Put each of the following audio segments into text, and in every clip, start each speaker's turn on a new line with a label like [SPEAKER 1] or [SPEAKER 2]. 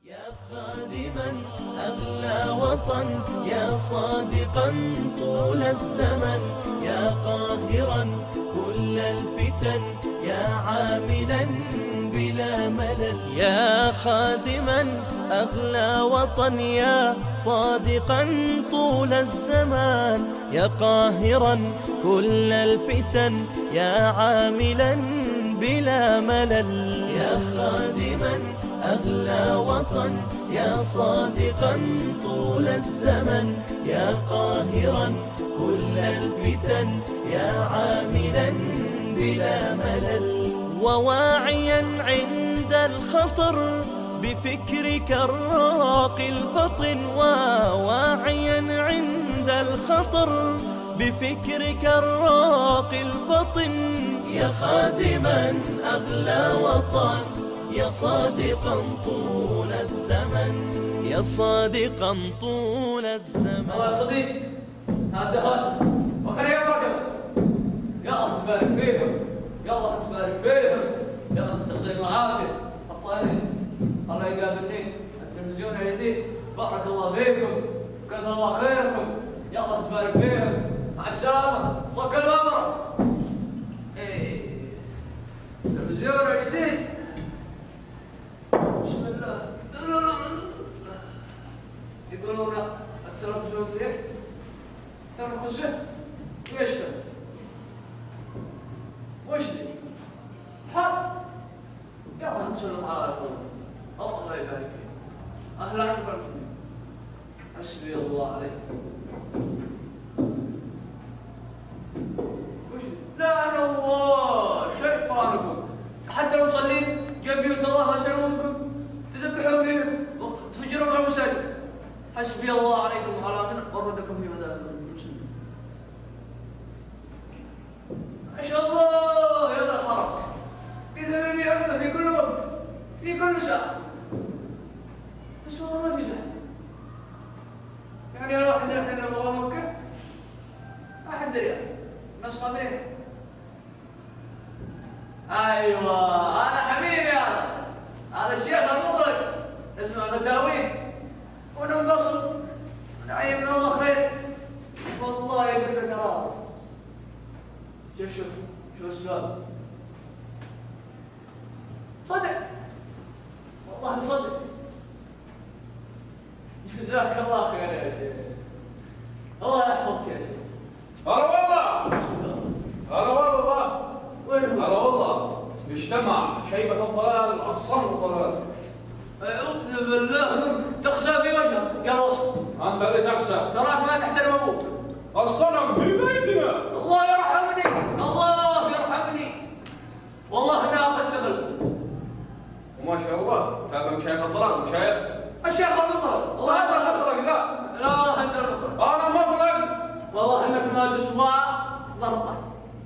[SPEAKER 1] يا خادما أغلى وطن، يا صادقا طول الزمن، يا قاهرا كل الفتن، يا عاملا بلا ملل. يا خادما أغلى وطن، يا صادقا طول الزمان، يا قاهرا كل الفتن، يا عاملا بلا ملل. يا خادما أغلى وطن، يا صادقا طول الزمن، يا قاهرا كل الفتن، يا عاملا بلا ملل. وواعيا عند الخطر بفكرك الراقي الفطن، وواعيا عند الخطر بفكرك الراقي الفطن. يا خادما أغلى وطن، يا صادقا طول الزمن، يا صادقا طول الزمن.
[SPEAKER 2] يا صديق، هات وخلي الرجل. يا الله تبارك فيهم، يا الله تبارك فيهم، يا الله تعطيهم العافيه. الطالب الله يقابلني، التلفزيون عندي، بارك الله فيكم، كثر الله خيركم، يا الله تبارك فيهم. مع السلامه، صك الامر. التلفزيون عندي، بسم الله. يقولون التلفزيون فيه تنخشه ويشتغل. وش ذي؟ حق يا الله انتم عارفون، الله يبارك فيك. اهلا اكبر مني، حسبي الله عليكم. وش ذي؟ لا الله شيطانكم، حتى لو صليت جنب بيوت الله ما شرمونكم تذبحوا فيهم وتفجرون على المساجد. حسبي الله عليكم وعلى من وردكم في مدائن المسلمين. ما شاء الله يا ذا الحرم، إذا الذي يعمل في كل وقت في كل ساعة، بس والله ما في زحمة. يعني لو احنا الحين نبغى مكة ما حد دريان، الناس طابعين. ايوه انا حبيبي، هذا الشيخ المطرب اسمه متاوين، وننبسط ونعيم من الله خير. والله يقول لك اراه. شوف السؤال، صدق والله صدق. جزاك الله خير يا شيخ، الله يحفظك يا شيخ.
[SPEAKER 3] هلا والله، هلا والله،
[SPEAKER 2] وين
[SPEAKER 3] هلا والله. اجتمع شيبة الضلال مع الصنم الضلال.
[SPEAKER 2] أعوذ بالله، تخشى في وجهك يا وسط.
[SPEAKER 3] أنت اللي تخشى،
[SPEAKER 2] تراك ما تحترم أبوك.
[SPEAKER 3] الصنم في بيتنا.
[SPEAKER 2] الله يرحمني، الله يرحمني، والله أنا أقسم لكم.
[SPEAKER 3] وما شاء الله تابع مشايخ الضلال، مشايخ
[SPEAKER 2] الشيخ المطرب، الله
[SPEAKER 3] هذا
[SPEAKER 2] يرحمه.
[SPEAKER 3] المطرق ذا.
[SPEAKER 2] لا أنت المطرب،
[SPEAKER 3] أنا مطرق.
[SPEAKER 2] والله إنك ما تسوى ضربة،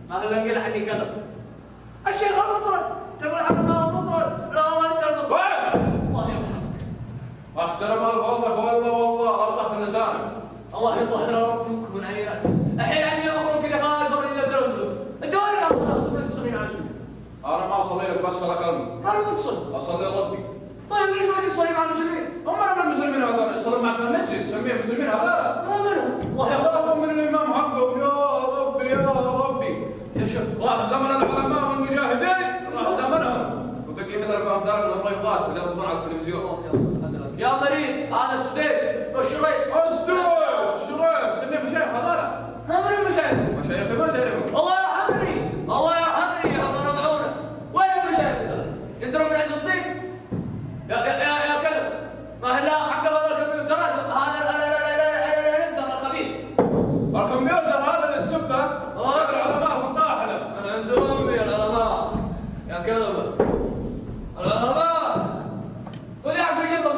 [SPEAKER 2] ما هلا عني كذا. الشيخ المطرب، تقول أنا ما هو مطرب، لا والله أنت المطرب. الله يرحمك،
[SPEAKER 3] احترم الفضل والله أرضك لسانك.
[SPEAKER 2] الله يطهر ربك من عيناتك. الحين يعني يوم كذا قال قبل إذا تلوزوا، أنت وين الله سبحانه تصلين عشان؟
[SPEAKER 3] أنا ما أصلي لك بس صلاة قلبي،
[SPEAKER 2] ما نبغى تصلي.
[SPEAKER 3] أصلي لربي.
[SPEAKER 2] طيب ليش ما تصلي مع المسلمين؟
[SPEAKER 3] هم أنا من المسلمين هذول يصلون معك في المسجد، سميه مسلمين هذول.
[SPEAKER 2] ما منهم؟ الله يغفر.
[SPEAKER 3] يخافون من الإمام حقهم. يا ربي يا ربي.
[SPEAKER 2] يا شيخ
[SPEAKER 3] راح زمن العلماء والمجاهدين، راح زمنهم. وبقي مثل الفهمدان والضيفات اللي يردون على التلفزيون.
[SPEAKER 2] يا مريض، هذا السديس والشريط.
[SPEAKER 3] الشريف سميه مشايخ هذول.
[SPEAKER 2] ما من المشايخ؟
[SPEAKER 3] مشايخ ما شايفهم.
[SPEAKER 2] الله يرحمني، الله يرحمني يا من رضعونا. وين المشايخ؟ يدرون من عز الطين؟ يا كلب، ما هلا حق هذا الكمبيوترات، هذا الخبيث.
[SPEAKER 3] الكمبيوتر هذا اللي تسبه العلماء في الطاحنه.
[SPEAKER 2] انا عند امي العلماء يا كلب، العلماء. خذ يا عبد الجبر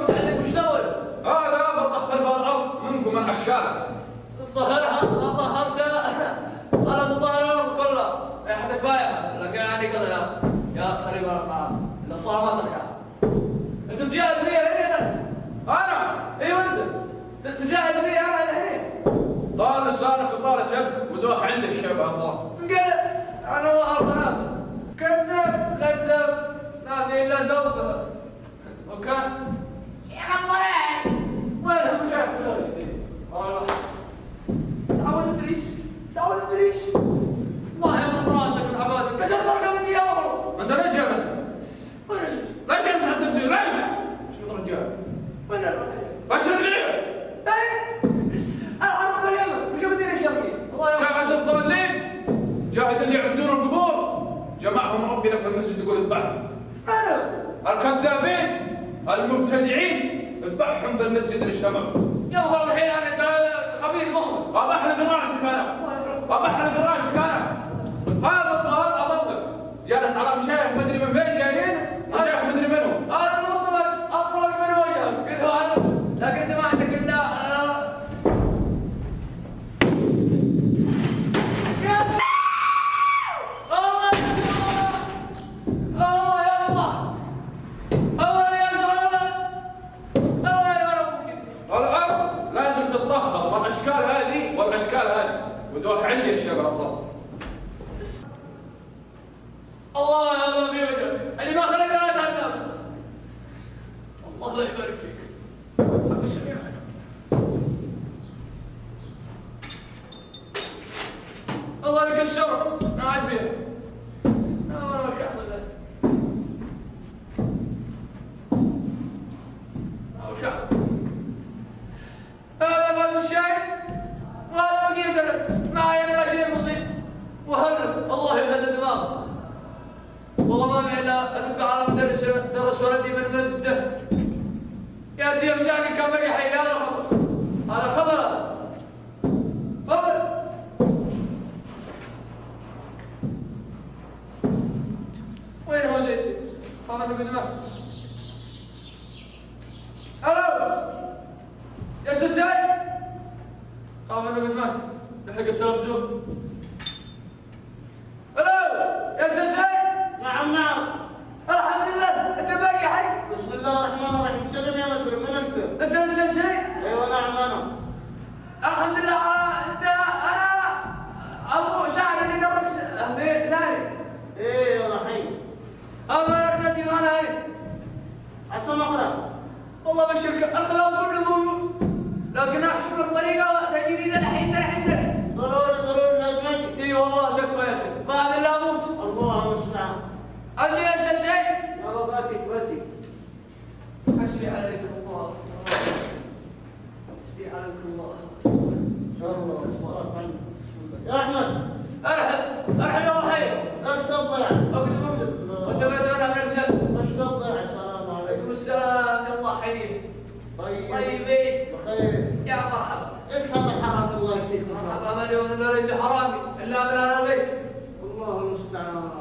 [SPEAKER 3] المبتدعين اذبحهم بالمسجد الاجتماع.
[SPEAKER 2] يا ظهر الحين انا خبير مهم.
[SPEAKER 3] واضح لي براسك انا. واضح لي براسك انا. هذا الظاهر اظلك جالس على مشايخ مدري من فين جايين، مشايخ مدري منهم.
[SPEAKER 2] انا اطلق من وجهك قلت له لكن انت ما عندك الا
[SPEAKER 3] ودوك عندي يا شباب الله.
[SPEAKER 2] الله يا الله في وجهك اللي ما خلق لا يتعلم. الله يبارك فيك. الله لك الشر ما عاد فيها. انا ما شاء الله. او شاء هذا راس الشاي وهذا بقيت معي انا شيء بسيط وهرب الله يهدى دماغه. والله ما معي الا ادق على درس ولدي من مده ياتي يرجعني كان بقي حي. هذا خبر، هذا خبر، خبر. وين هو زيتي؟ طلع من نفسه. الو يا سيد قام انا بالماس لحق التلفزيون. الو يا سيد.
[SPEAKER 4] نعم نعم.
[SPEAKER 2] الحمد لله انت باقي حي.
[SPEAKER 4] بسم الله الرحمن الرحيم. سلم يا مسلم. من انت؟
[SPEAKER 2] انت لسه شيء؟
[SPEAKER 4] ايوه نعم انا.
[SPEAKER 2] الحمد لله. انت انا ابو سعد اللي درس في ثاني.
[SPEAKER 4] ايه والله حي.
[SPEAKER 2] اما رجعتي معنا هاي
[SPEAKER 4] عصام اقرا.
[SPEAKER 2] والله بشرك الخلاف كله موجود لكن احسب لك طريقه جديده الحين
[SPEAKER 4] ضروري لازم اجي.
[SPEAKER 2] اي والله تكفى يا شيخ بعد لا اموت.
[SPEAKER 4] الله المستعان.
[SPEAKER 2] عندي لسه شيء.
[SPEAKER 4] يلا بدي.
[SPEAKER 2] حسبي عليكم الله. حسبي عليكم الله.
[SPEAKER 4] ان شاء الله. يا احمد.
[SPEAKER 2] ارحب يا وحيد.
[SPEAKER 4] ايش تضيع؟
[SPEAKER 2] اقعد وانت بدأنا من الجنة.
[SPEAKER 4] ايش تضيع؟ السلام
[SPEAKER 2] عليكم
[SPEAKER 4] عليكم.
[SPEAKER 2] السلام يا الله حبيبي. طيبين.
[SPEAKER 4] بخير.
[SPEAKER 2] يا مرحبا.
[SPEAKER 4] ايش هذا الحرام الله يفيك؟
[SPEAKER 2] مرحبا مليون الا ليت حرامي الا من اهل البيت.
[SPEAKER 4] الله المستعان.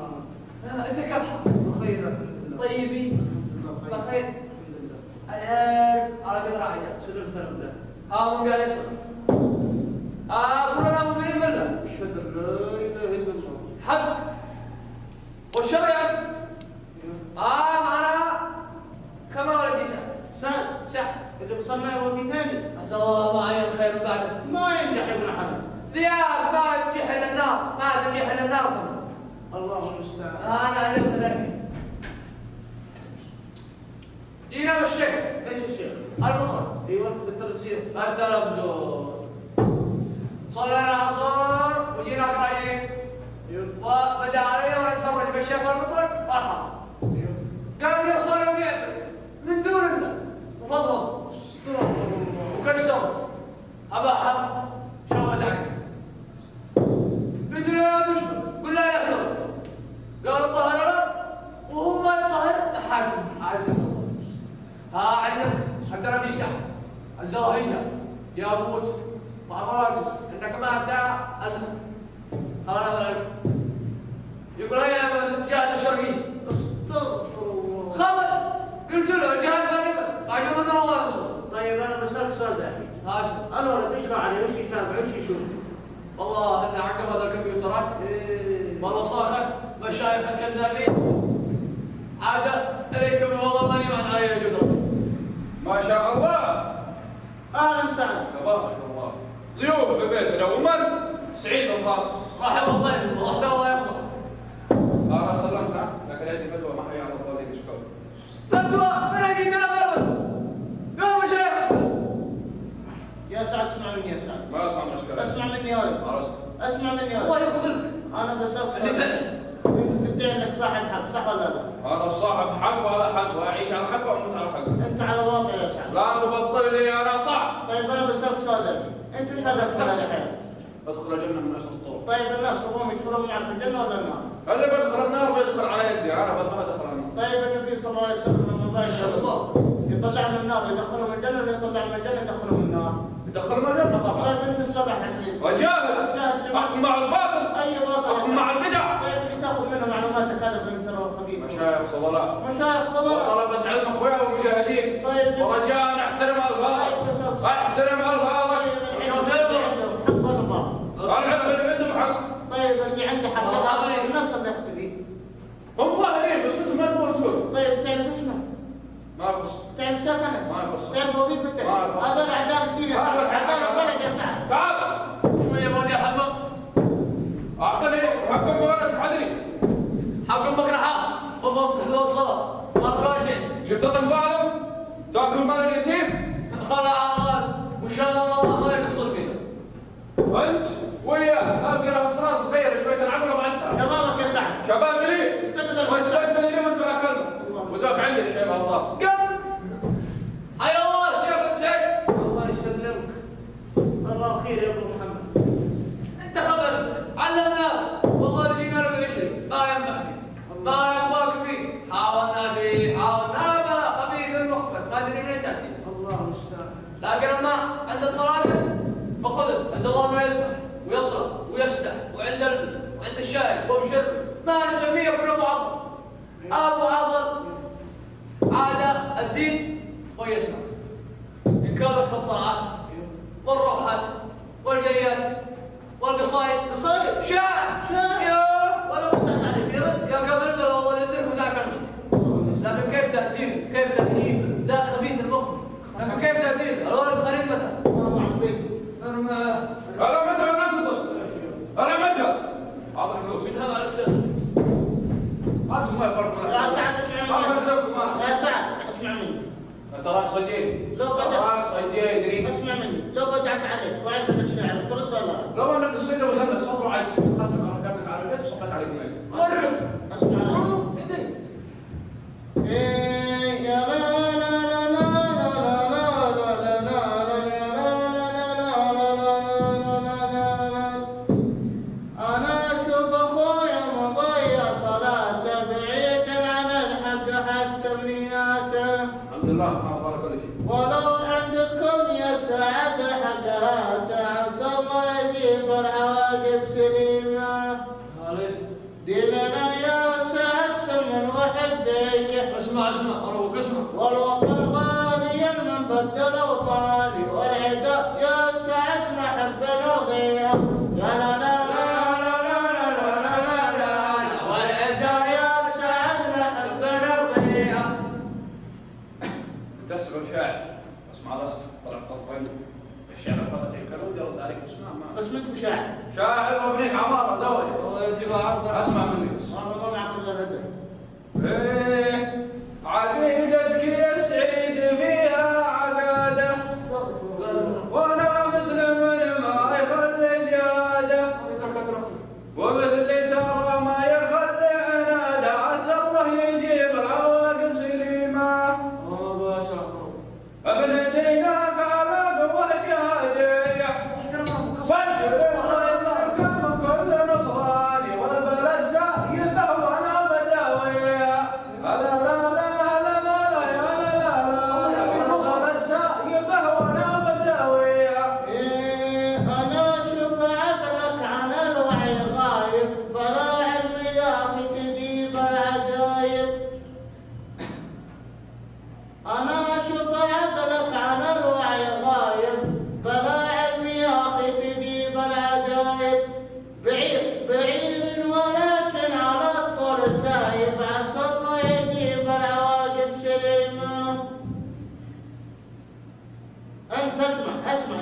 [SPEAKER 2] انت كم
[SPEAKER 4] بخير.
[SPEAKER 2] طيبين. بخير. على قدر عجل.
[SPEAKER 4] شنو الفرق ده؟
[SPEAKER 2] هم قال يسر. كلنا مؤمنين بالله.
[SPEAKER 4] اشهد ان لا اله الا الله.
[SPEAKER 2] حق والشرع معنا كما ولد سعد
[SPEAKER 4] اللي وصلنا هو في ثاني.
[SPEAKER 2] عسى الله معي الخير بعده.
[SPEAKER 4] ما ينجح ابن حرام.
[SPEAKER 2] ذياب ما ينجح الى النار، ما تنجح الى النار.
[SPEAKER 4] الله المستعان.
[SPEAKER 2] انا علمت ذلك. جينا بالشيخ.
[SPEAKER 4] ايش الشيخ؟
[SPEAKER 2] المطر.
[SPEAKER 4] ايوه بالتلفزيون.
[SPEAKER 2] التلفزيون. صلينا العصر وجينا قرايين. وبدا علينا ونتفرج بالشيخ المطر والحرام. قال لي صلي ويعبد من دون الله وفضل وكسر ابا حق شوت عيني. قلت له يا دشمن قل لا يحضر. قال الطاهر لا وهو ما يطهر حاجم الله. عندك حق ربي سعد الزواهيه يا ابوت وعبرات انك ما بتاع خلاص يقول يا الجهه الشرقيه.
[SPEAKER 4] استغفر الله.
[SPEAKER 2] خبر قلت له الجهه الغريبه عجب من الله رسول.
[SPEAKER 4] طيب انا بسالك سؤال داخلي.
[SPEAKER 2] هاشم
[SPEAKER 4] الولد ايش عليه؟ وش يتابع؟ وش يشوف؟
[SPEAKER 2] والله ان عقب هذا الكمبيوترات والوساخه مشايخ الكذابين عاد اليكم والله ماني مع علي القدره.
[SPEAKER 3] ما شاء الله.
[SPEAKER 4] اهلا وسهلا.
[SPEAKER 3] تبارك الله. ضيوف في بيتنا ومن سعيد الخالص.
[SPEAKER 2] رحم الضيف والله حتى الله يرضى.
[SPEAKER 3] انا سلمتها لكن هذه فتوى ما حيا الله ذيك اشكال.
[SPEAKER 2] فتوى من هذيك الغربه يا مشايخ.
[SPEAKER 4] يا سعد اسمع مني يا سعد.
[SPEAKER 3] ما اسمع مشكله.
[SPEAKER 4] اسمع مني يا ولد.
[SPEAKER 3] خلاص.
[SPEAKER 4] اسمع مني يا
[SPEAKER 2] الله
[SPEAKER 4] ولد.
[SPEAKER 2] يخذلك.
[SPEAKER 4] انا بسالك
[SPEAKER 2] اللي
[SPEAKER 4] سؤال.
[SPEAKER 2] فتح.
[SPEAKER 4] انت تدعي انك صاحب حق صح ولا لا؟
[SPEAKER 3] انا صاحب حق وهذا حق واعيش على حق واموت على حق.
[SPEAKER 4] انت على واقع يا سعد.
[SPEAKER 3] لا تفضل لي انا صح.
[SPEAKER 4] طيب انا بسالك سؤال داخلي. انت ايش هدفك من هذه الحياه؟
[SPEAKER 3] ادخل الجنه من اشر الطرق.
[SPEAKER 4] طيب الناس تبغون يدخلون معك الجنه ولا النار؟
[SPEAKER 3] اللي بيدخل النار بيدخل على يدي انا ما ادخل النار.
[SPEAKER 4] طيب النبي صلى الله عليه وسلم لما
[SPEAKER 2] ما شاء
[SPEAKER 4] باشر
[SPEAKER 2] الله.
[SPEAKER 4] النار يدخلهم الجنة ولا يطلعهم الجنة يدخلهم النار؟
[SPEAKER 3] يدخل من الجنة طبعا.
[SPEAKER 4] طيب انت الصبح الحين
[SPEAKER 3] وجاهل احكم مع الباطل،
[SPEAKER 4] اي باطل
[SPEAKER 3] احكم مع البدع.
[SPEAKER 4] طيب اللي تاخذ منه معلوماتك هذا في ترى خبيث.
[SPEAKER 3] مشايخ فضلاء
[SPEAKER 4] مشايخ فضلاء.
[SPEAKER 3] وطلبة علم اخويا ومجاهدين.
[SPEAKER 4] طيب.
[SPEAKER 3] ورجاء احترم الفاظك، احترم الفاظك.
[SPEAKER 4] حق ولا باطل؟
[SPEAKER 3] العلم اللي عندهم حق.
[SPEAKER 4] طيب اللي عنده حق هذا النفس اللي يختفي.
[SPEAKER 3] هم ظاهرين بس انتم ما تقولون.
[SPEAKER 4] طيب تعرف اسمه؟
[SPEAKER 3] ما يفصل.
[SPEAKER 4] تعرف سكنه؟
[SPEAKER 3] ما يفصل.
[SPEAKER 4] تعرف وظيفته؟
[SPEAKER 3] ما يفصل.
[SPEAKER 4] هذول اعداء الدين يا سعد، اعداء البلد يا سعد.
[SPEAKER 3] تعال
[SPEAKER 2] شوية بودي حمام.
[SPEAKER 3] اعطني حقك ولا تحدني.
[SPEAKER 2] حق امك رحام. بابا افتح له الصلاة. ما أبغى شيء.
[SPEAKER 3] شفت اطفالهم تاكل مال اليتيم.
[SPEAKER 2] خلع عمال. وإن شاء الله ما يقصر فينا.
[SPEAKER 3] انت وياه ابقى له صغار صغير شويه العمر وانت
[SPEAKER 4] شبابك يا سعد.
[SPEAKER 3] شباب لي واستقبل اليوم انت اكلنا وذاك عندي شيء ما الله قل.
[SPEAKER 2] حيا الله شيخ شيء.
[SPEAKER 4] الله يسلمك. الله خير يا ابو محمد.
[SPEAKER 2] انت خبرت علمنا والله جينا له ب20 ما ينفعني ما ينفعك فيه. حاولنا فيه حاولنا بلا خبيث المخبر ما ادري منين تاتي.
[SPEAKER 4] الله المستعان.
[SPEAKER 2] لكن اما عند الطرائق فخذ انزل الله ما يذبح ويصرخ ويسدح وعند الشاهد وبشر ما نسميه كل ابو عضل. ابو عضل عاد الدين ويسمع ان كانت بالطاعات والروحات والجيات والقصائد.
[SPEAKER 4] قصائد؟
[SPEAKER 2] شاعر يا
[SPEAKER 4] ولا فتح عليك يا رد.
[SPEAKER 2] يا قبل والله يدرك ذاك المسلم. لكن كيف تأتين كيف تأتين ذاك خبيث المخبر. لكن كيف تأتين الولد خريب مثلا.
[SPEAKER 4] الله عن بيتي.
[SPEAKER 3] انا متى انا انتظر انا متى اعطي فلوس
[SPEAKER 2] من هذا السر.
[SPEAKER 3] انتم ما يفرقون
[SPEAKER 4] يا سعد اسمع
[SPEAKER 3] ما
[SPEAKER 4] مني.
[SPEAKER 3] يسوقكم انا.
[SPEAKER 4] يا سعد اسمع مني.
[SPEAKER 3] انت راك صيدين
[SPEAKER 4] لو بدأ-
[SPEAKER 3] راك صيدين دريم.
[SPEAKER 4] اسمع مني. لو بدعت عليك وعرفت الشاعر ترد ولا لا؟
[SPEAKER 3] لو انا قصيده وزنت صبر عايز خدتك على البيت وصفيت عليك مالي.
[SPEAKER 2] قرب.
[SPEAKER 4] اسمع مني.
[SPEAKER 2] ادري.
[SPEAKER 4] إيه يا لا لا لا لا لا لا لا لا. أنا أشوف أخويا مضيع صلاته بعيد عن الحق حتى بنياته.
[SPEAKER 3] الحمد لله ما بارك كل شيء.
[SPEAKER 4] ولو عندكم يا سعد حقاته عسى الله يجيب العواقب سليمة.
[SPEAKER 2] خالد
[SPEAKER 4] ديننا يا سعد سمن وحبيه.
[SPEAKER 2] اسمع اروق اسمع.
[SPEAKER 4] والوطن غالي من بدل وطالي والعداء يا سعد محب الوغيه. لا لا لا لا لا لا لا لا لا. والعداء يا سعد محب الوغيه.
[SPEAKER 3] تسمع شاعر اسمع راسك طلع طرفين الشعر الخطأ يكلون يرد عليك اسمع ما
[SPEAKER 4] اسمك بشاعر.
[SPEAKER 3] شاعر وابنيك عمارة دولي.
[SPEAKER 2] والله يجيب عرض.
[SPEAKER 3] اسمع مني بس.
[SPEAKER 4] والله ما معك الا الهدف.
[SPEAKER 3] ايه عقيدتك يا سعيد فيها عقاده وانا مسلم ما يخلي جاده ومثل ترى ما يخلي عناده عسى الله يجيب العواقب سليمه. ابن دينك على قوه جهاديه فجر الخير كم كل نصراني والبلد سايبه وانا بداويه. لا لا لا لا لا لا يا لا لا لا البلد سايبه وانا بداويه.
[SPEAKER 4] إيه أنا أشوف عقلك عن الوعي غايب بلا علم يا أخي تجيب العجايب. أنا أشوف عقلك عن الوعي غايب بلا علم يا أخي تجيب العجايب. بعير ولكن على الطول سايب عسى الله يجيب العواقب سليمة. أنت اسمع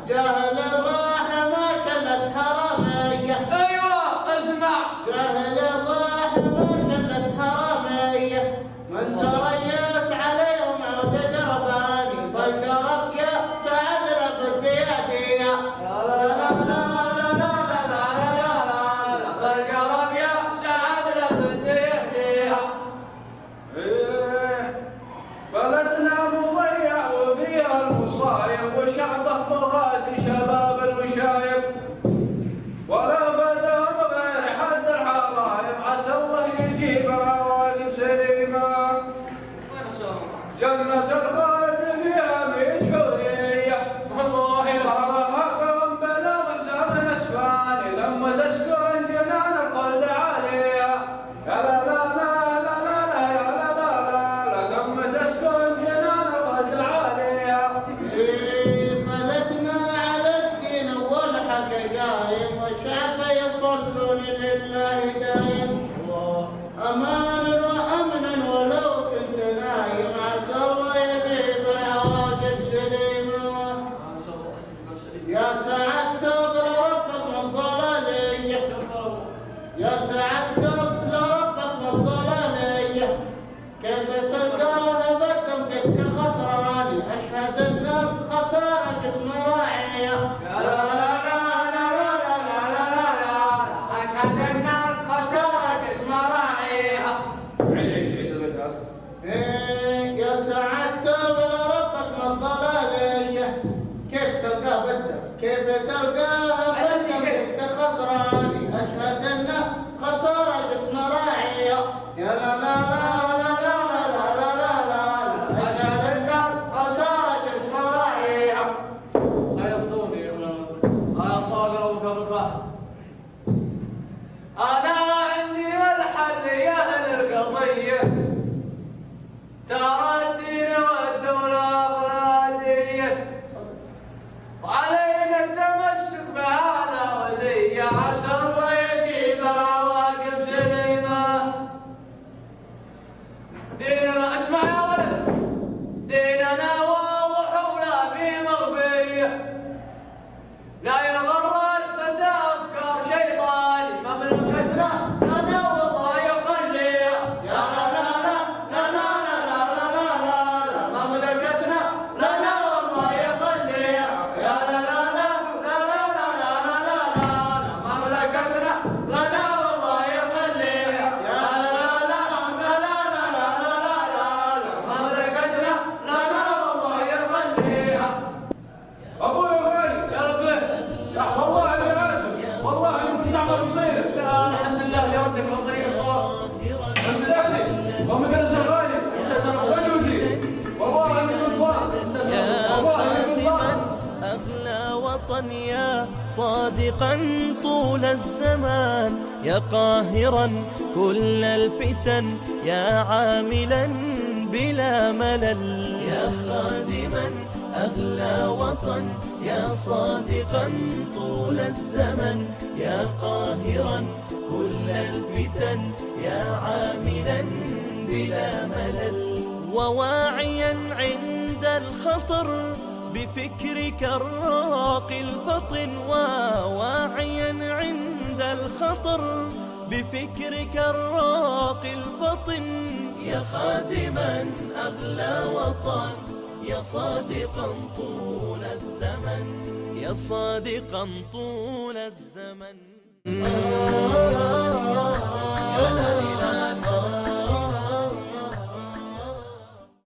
[SPEAKER 4] جاهل الراحة ما شلت حرامية.
[SPEAKER 2] ايوه اسمع.
[SPEAKER 4] جاهل الراحة ما شلت حرامية. من تريس عليهم عود قرباني بالقرب يا سعد لقد يعديه. لا لا لا لا لا لا.
[SPEAKER 2] بالقرب يا سعد لابد يهديها.
[SPEAKER 3] إيه بلدنا مضيع وفيها المصايب وشعبه مغادي شباب المشايب ولا بدهم غير حد الحرايب عسى الله يجيب العواقب سليمه.
[SPEAKER 2] وين السلام؟
[SPEAKER 3] جنة الخالد
[SPEAKER 4] كيف تلقاها فانت انت خسران اشهد انه خساره جسم راعيه يا لا لا لا لا لا لا لا لا لا اشهد انه خساره جسم راعيه.
[SPEAKER 2] هيا الصوني هيا الطاقر ابو كبر. انا عندي الحل يا اهل القضيه، ترى الدين والدوله افراديه، وعلينا التمسك بهذا ولي عشر ويجيب العواقب سليمه. ديننا اسمع يا ولد، ديننا واضح ولا في مغبيه، لا يغرك بدا افكار شيطاني مملكتنا لنا والله يخليها. يا لا لا لا لا لا لا لا لا لا مملكتنا لنا والله يخليها. يا لا لا لا لا لا لا لا لا لا مملكتنا لنا والله يخليها. يا لا لا لا لا لا لا لا لا مملكتنا لنا والله يخليها.
[SPEAKER 3] ابوي يا غالي
[SPEAKER 2] يا ربي
[SPEAKER 3] يحفظ الله على العاشر، والله يمكن نعمل بصير.
[SPEAKER 2] الحمد لله يردك بالطريق الصواب.
[SPEAKER 3] استاذي ومدرس الغالي وجودي والله اني بالضبط
[SPEAKER 1] يا
[SPEAKER 3] والله اني بالضبط.
[SPEAKER 1] خادما أغلى وطن، يا صادقا طول الزمان، يا قاهرا كل الفتن، يا عاملا بلا ملل. يا خادما أغلى وطن، يا صادقا طول الزمن، يا قاهرا كل الفتن، يا عاملا بلا ملل. وواعيا عند الخطر بفكرك الراقي الفطن، وواعيا عند الخطر بفكرك الراقي الفطن. يا خادما أغلى وطن، يا صادقا طول الزمن، يا صادقا طول الزمن.